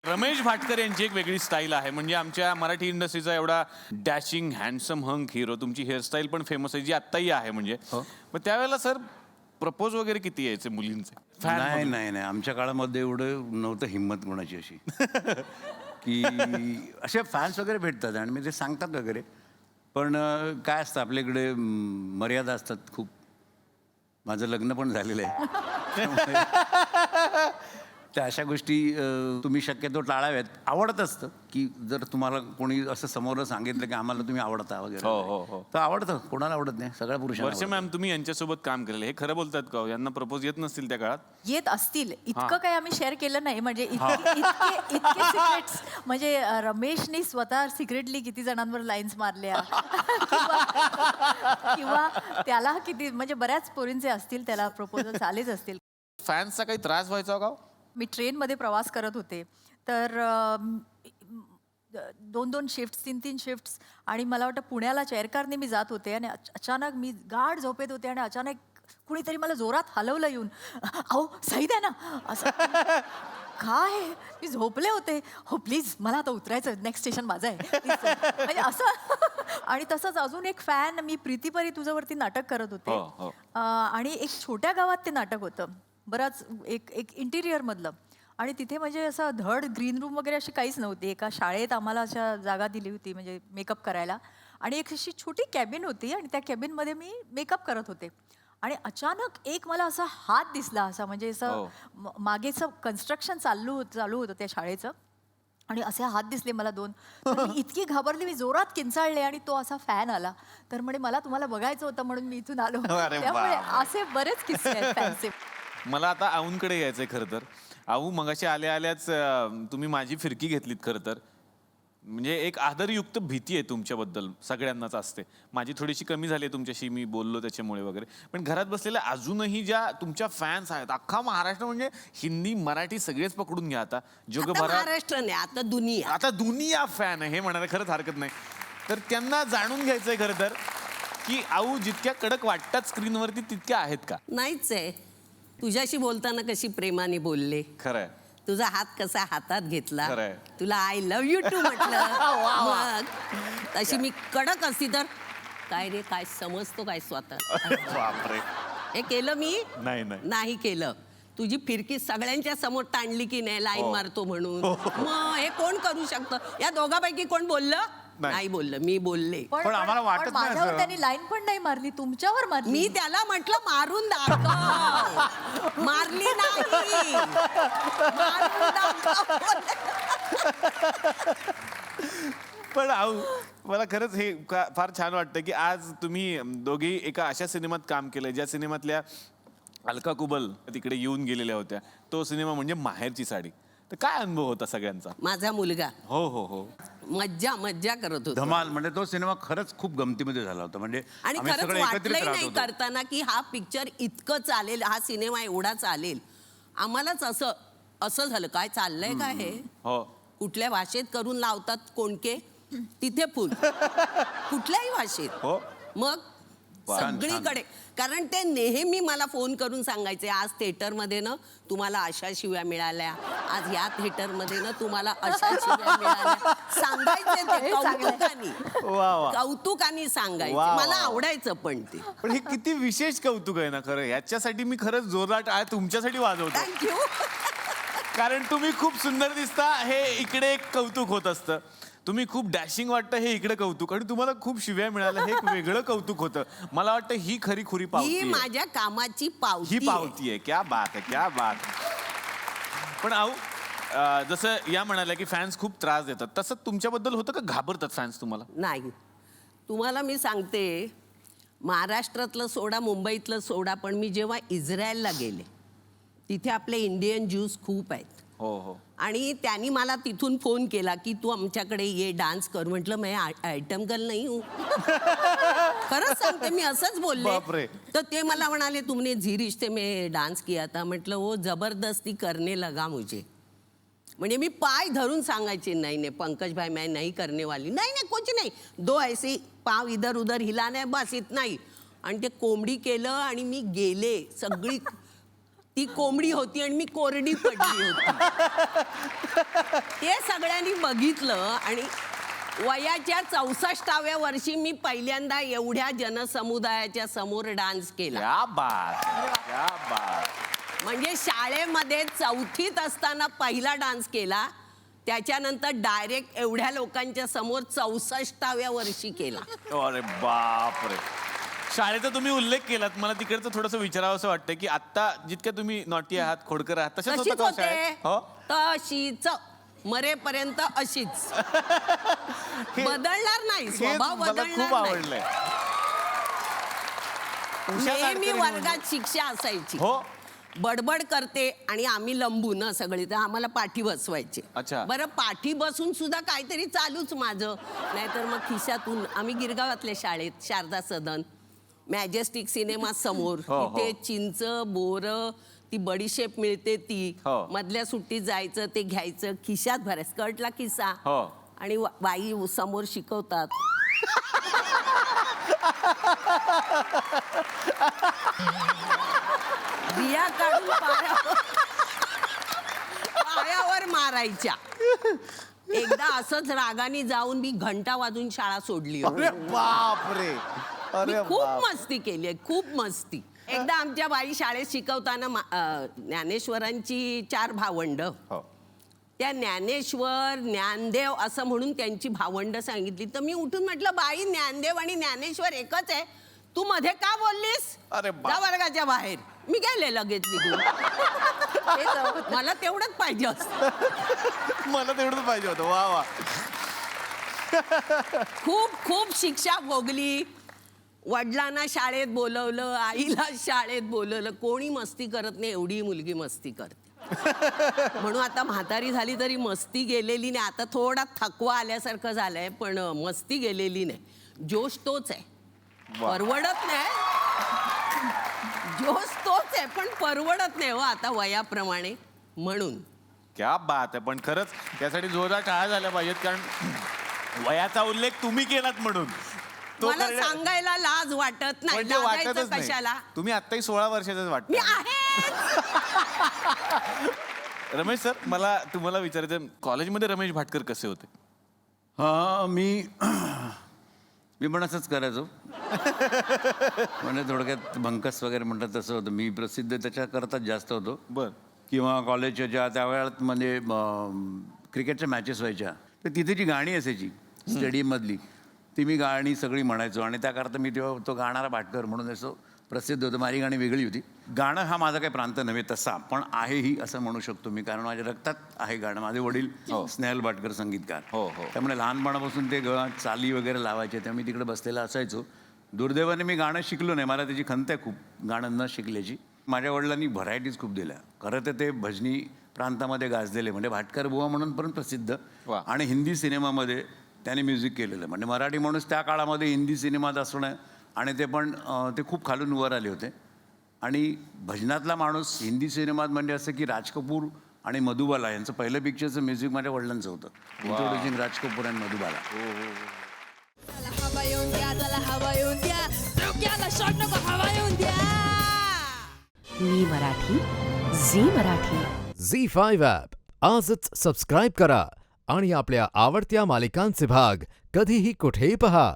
रमेश भाटकर यांची एक वेगळी स्टाईल आहे. म्हणजे आमच्या मराठी इंडस्ट्रीचा एवढा डॅशिंग हँडसम हंक हिरो, तुमची हेअरस्टाईल पण फेमस आहे, जी आत्ताही आहे. म्हणजे मग त्यावेळेला सर प्रपोज वगैरे किती यायचे मुलींचे? नाही नाही नाही, आमच्या काळामध्ये एवढं नव्हतं हिंमत कोणाची अशी की असे फॅन्स वगैरे भेटतात आणि मी ते सांगतात वगैरे. पण काय असतं आपल्याकडे मर्यादा असतात खूप. माझं लग्न पण झालेलं आहे. त्या अशा गोष्टी तुम्ही शक्यतो टाळाव्यात. आवडत असतं की जर तुम्हाला कोणी असं समोर सांगितलं की आम्हाला तुम्ही आवडता वगैरे, तर आवडतं. कोणाला आवडत नाही? सगळ्या पुरुषांना. वर्षा मॅम, तुम्ही यांच्यासोबत काम केलेलं, हे खरं बोलतात का? यांना प्रपोज येत नसतील त्या काळात? येत असतील. इतकं काही आम्ही शेअर केलं नाही. म्हणजे इतके सिक्रेट्स. म्हणजे रमेशनी स्वतः सिक्रेटली किती जणांवर लाईन्स मारल्या किंवा त्याला किती, म्हणजे बऱ्याच पोरींचे असतील त्याला प्रपोजल्स आलेच असतील. फॅन्सचा काही त्रास व्हायचा का? मी ट्रेनमध्ये प्रवास करत होते, तर 2-2 शिफ्ट्स, 3-3 शिफ्ट्स, आणि मला वाटतं पुण्याला चेअरकारने मी जात होते आणि अचानक मी गाढ झोपेत होते आणि अचानक कुणीतरी मला जोरात हलवलं येऊन, अहो सही द्या ना असं. काय, मी झोपले होते. हो प्लीज, मला आता उतरायचं, नेक्स्ट स्टेशन माझं आहे, म्हणजे असं. आणि तसंच अजून एक फॅन, मी प्रीतीपरी तुझ्यावरती नाटक करत होते आणि एक छोट्या गावात ते नाटक होतं, बराच एक इंटिरियरमधलं. आणि तिथे म्हणजे असं धड ग्रीन रूम वगैरे अशी काहीच नव्हती. एका शाळेत आम्हाला अशा जागा दिली होती म्हणजे मेकअप करायला, आणि एक अशी छोटी कॅबिन होती आणि त्या कॅबिनमध्ये मी मेकअप करत होते. आणि अचानक एक मला असा हात दिसला, असा म्हणजे असं मागेचं कन्स्ट्रक्शन चालू होतं त्या शाळेचं, आणि असे हात दिसले मला 2. तर मी इतकी घाबरली, मी जोरात किंचाळले आणि तो असा फॅन आला. तर म्हणे मला तुम्हाला बघायचं होतं म्हणून मी इथून आलो. त्यामुळे असे बरेच किस्से आहेत फॅनचे. मला आता आऊंकडे यायचंय खरं तर. आऊ, मगाशी आल्याच तुम्ही माझी फिरकी घेतलीत खरं तर. म्हणजे एक आदरयुक्त भीती आहे तुमच्याबद्दल, सगळ्यांनाच असते. माझी थोडीशी कमी झाली आहे तुमच्याशी, मी बोललो त्याच्यामुळे वगैरे. पण घरात बसलेल्या अजूनही ज्या तुमच्या फॅन्स आहेत, अख्खा महाराष्ट्र, म्हणजे हिंदी मराठी सगळेच पकडून घ्या आता, जगभरात महाराष्ट्र नाही, आता दुनिया फॅन आहे, हे म्हणायला खरंच हरकत नाही. तर त्यांना जाणून घ्यायचंय खरं तर की आऊ जितक्या कडक वाटतात स्क्रीनवरती तितक्या आहेत का? नाहीच आहे. तुझ्याशी बोलताना कशी प्रेमाने बोलले, खरंय. तुझा हात कसा हातात घेतला, खरंय. तुला आय लव्ह यू टू म्हटलं, मग तशी मी कडक असती तर काय रे, काय समजतो काय स्वतः? बापरे. हे केलं मी नाही केलं. तुझी फिरकी सगळ्यांच्या समोर ताणली की नाही, लाईन मारतो म्हणून. मग हे कोण करू शकतं? या दोघांपैकी कोण बोललं? नाही बोललं, मी बोलले. पण आम्हाला वाटत नाही माझ्यावर असं. त्यांनी लाईन पण नाही मारली, तुमच्यावर मारली. मी त्याला म्हटलं मारून दाखव. मारली नाही, मारून दाखव. पण आऊ, मला खरंच हे फार छान वाटतं की आज तुम्ही दोघी एका अशा सिनेमात काम केलंय ज्या सिनेमातल्या अलका कुबल तिकडे येऊन गेलेल्या होत्या. तो सिनेमा म्हणजे माहेरची साडी. तर काय अनुभव होता सगळ्यांचा? माझा मुलगा हो मज्जा करत होता. धमाल. म्हणजे तो सिनेमा खरंच खूप गमतीमध्ये झाला होता. म्हणजे आणि आम्ही खरंच सगळे एकत्रित वाटलंही राहत नाही होतो. करताना की हा पिक्चर इतकं चालेल, हा सिनेमा एवढा चालेल. आम्हालाच असं झालं, काय चाललंय काय हे? कुठल्या भाषेत करून लावतात कोणके, तिथे फुल कुठल्याही भाषेत. मग सगळीकडे. कारण ते नेहमी मला फोन करून सांगायचे, आज थिएटरमध्ये ना तुम्हाला अशा शिव्या मिळाल्या, आज या थिएटरमध्ये ना तुम्हाला अशा शिव्या मिळाल्या. सांगायचे ते कौतुकाने सांगायचे. मला आवडायचं पण ते. पण हे किती विशेष कौतुक आहे ना खरं. ह्याच्यासाठी मी खरंच जोरदार टाळ्या तुमच्यासाठी वाजवतो. थँक्यू. कारण तुम्ही खूप सुंदर दिसता, हे इकडे एक कौतुक होत असतं. तुम्ही खूप डॅशिंग वाटतं, हे इकडे कौतुक. आणि तुम्हाला खूप शिव्या मिळाल्या, हे एक वेगळं कौतुक होतं. मला वाटतं ही खरी खुरी पावती ही आहे. माझ्या कामाची पावती. ही पावती आहे. क्या बात आहे, क्या बात. पण आऊ, जसं या म्हणाल्या की फॅन्स खूप त्रास देतात, तसं तुमच्याबद्दल होतं का? घाबरतात फॅन्स तुम्हाला? नाही. तुम्हाला मी सांगते, महाराष्ट्रातलं सोडा, मुंबईतलं सोडा, पण मी जेव्हा इस्रायलला गेले, तिथे आपले इंडियन ज्यूज खूप आहेत. आणि त्यांनी मला तिथून फोन केला की तू आमच्याकडे ये, डान्स कर. म्हटलं मैं आयटम गर्ल नाही हूँ. खरंच सांगते, मी असंच बोलले. तर ते मला म्हणाले, तुमने झी रिश्ते में डान्स किया था. म्हटलं वो जबरदस्ती करने लगा मुझे. म्हणजे मी पाय धरून सांगायचे, नाही नाही पंकज भाई मैं नहीं करने वाली. नाही कुछ नहीं, दो ऐसे पाव इधर उधर हिलाने, बस इतना ही. आणि ते कोंबडी केलं आणि मी गेले. सगळी ती कोंबडी होती आणि मी कोरडी पडली होती. ते सगळ्यांनी बघितलं आणि वयाच्या 64व्या वर्षी मी पहिल्यांदा एवढ्या जनसमुदायाच्या समोर डान्स केला. क्या बात, क्या बात. म्हणजे शाळेमध्ये 4थीत असताना पहिला डान्स केला, त्याच्यानंतर डायरेक्ट एवढ्या लोकांच्या समोर 64व्या वर्षी केला. अरे बाप रे. शाळेचा तुम्ही उल्लेख केलात, मला तिकडचं थोडंसं विचारावं असं वाटतं की आता जितक्या तुम्ही नॉटी आहात, खोडकर आहात, तसेच तशीच होता का शाळेत? होते, हो. तशीच मरेपर्यंत अशीच. बदलणार नाही, हे स्वभाव मला बदलणार खूप नाही. आवडलंय. नेहमी उषा वर्गात शिक्षा असायची. हो. बडबड करते आणि आम्ही लंबू ना सगळी, तर आम्हाला पाठी बसवायचे. अच्छा. बरं, पाठी बसून सुद्धा काहीतरी चालूच माझं, नाहीतर मग खिशातून. आम्ही गिरगावातल्या शाळेत, शारदा सदन, मॅजेस्टिक सिनेमा समोर, हो, हो. तिथे चिंच, बोर, ती बडीशेप मिळते ती, हो. मधल्या सुट्टीत जायचं, ते घ्यायचं, खिशात भरायचं, स्कर्टला खिसा, हो. आणि बाई समोर शिकवतात. बिया काढून पायावर मारायच्या. एकदा असंच रागाने जाऊन मी घंटा वाजून शाळा सोडली होती. अरे बाप रे. मी अरे खूप बाप. मस्ती केली आहे, खूप मस्ती. एकदा आमच्या बाई शाळेत शिकवताना ज्ञानेश्वरांची 4 भावंड, हो. त्या ज्ञानेश्वर, ज्ञानदेव असं म्हणून त्यांची भावंड सांगितली. तर मी उठून म्हटलं, बाई ज्ञानदेव आणि ज्ञानेश्वर एकच आहे, तू मध्ये का बोललीस? अरे बाप. जा वर्गाच्या बाहेर. मी गेले लगेच निघून. मला तेवढंच पाहिजे असतं. मला तेवढंच पाहिजे होतं. वा वा. खूप खूप शिक्षा भोगली. वडिलांना शाळेत बोलवलं, आईला शाळेत बोलवलं. कोणी मस्ती करत नाही, एवढी मुलगी मस्ती करते. म्हणून आता म्हातारी झाली तरी मस्ती गेलेली नाही. आता थोडा थकवा आल्यासारखं झालंय, पण मस्ती गेलेली नाही. जोश तोच आहे, वा. परवडत नाही. जोश तोच आहे, पण परवडत नाही हो आता वयाप्रमाणे. म्हणून क्या बात आहे. पण खरंच त्यासाठी जोरदार टाळ्या झाल्या पाहिजेत, कारण वयाचा उल्लेख तुम्ही केलात म्हणून तो मला करण्या- सांगायला लाज वाटत नाही. म्हणजे लाजायचं वाटतच कशाला? नाही. तुम्ही आत्ताही 16 वर्षाचेच वाटत. मी आहे. रमेश सर, मला तुम्हाला विचारायचं, कॉलेजमध्ये रमेश भाटकर कसे होते? हा, मी पण असंच करायचो. म्हणजे थोडक्यात भंकस वगैरे म्हणतात तसं होतं. मी प्रसिद्ध त्याच्याकरताच जास्त होतो. बर. किंवा कॉलेजच्या ज्या त्यावेळात म्हणजे क्रिकेटच्या मॅचेस व्हायच्या, तर तिथे जी गाणी असायची स्टेडियममधली, ती मी गाणी सगळी म्हणायचो. आणि त्याकरता मी तेव्हा तो गाणारा भाटकर म्हणून असं प्रसिद्ध होतं. माझी गाणी वेगळी होती. गाणं हा माझा काही प्रांत नव्हे तसा, पण आहेही असं म्हणू शकतो मी, कारण माझ्या रक्तात आहे गाणं. माझे वडील स्नेहल भाटकर संगीतकार, हो, हो. त्यामुळे लहानपणापासून ते चाली वगैरे लावायचे, तेव्हा मी तिकडे बसलेला असायचो. दुर्दैवाने मी गाणं शिकलो नाही, मला त्याची खंत आहे खूप गाणं न शिकल्याची. माझ्या वडिलांनी व्हरायटीज खूप दिल्या. खरं तर ते भजनी प्रांतामध्ये गाजलेले, म्हणजे भाटकर बुवा म्हणून पण प्रसिद्ध. वा. आणि हिंदी सिनेमामध्ये त्याने म्युझिक केलेलं. म्हणजे मराठी माणूस त्या काळामध्ये हिंदी सिनेमात असणं, आणि ते पण ते खूप खालून वर आले होते. आणि भजनातला माणूस हिंदी सिनेमात म्हणजे असं की राज कपूर आणि मधुबाला यांचं पहिलं पिक्चरचं म्युझिक माझ्या वडिलांचं होतं. इंट्रोड्युसिंग राज कपूर आणि मधुबाला. चला हवा येऊन द्या, चला हवा येऊन द्या, डोक्याला शॉट नको, हवा येऊन द्या. मी मराठी, झी मराठी. झी5 ॲप आजच सबस्क्राईब करा आणि आपल्या आवडत्या मालिकांचे भाग कधीही कुठेही पहा.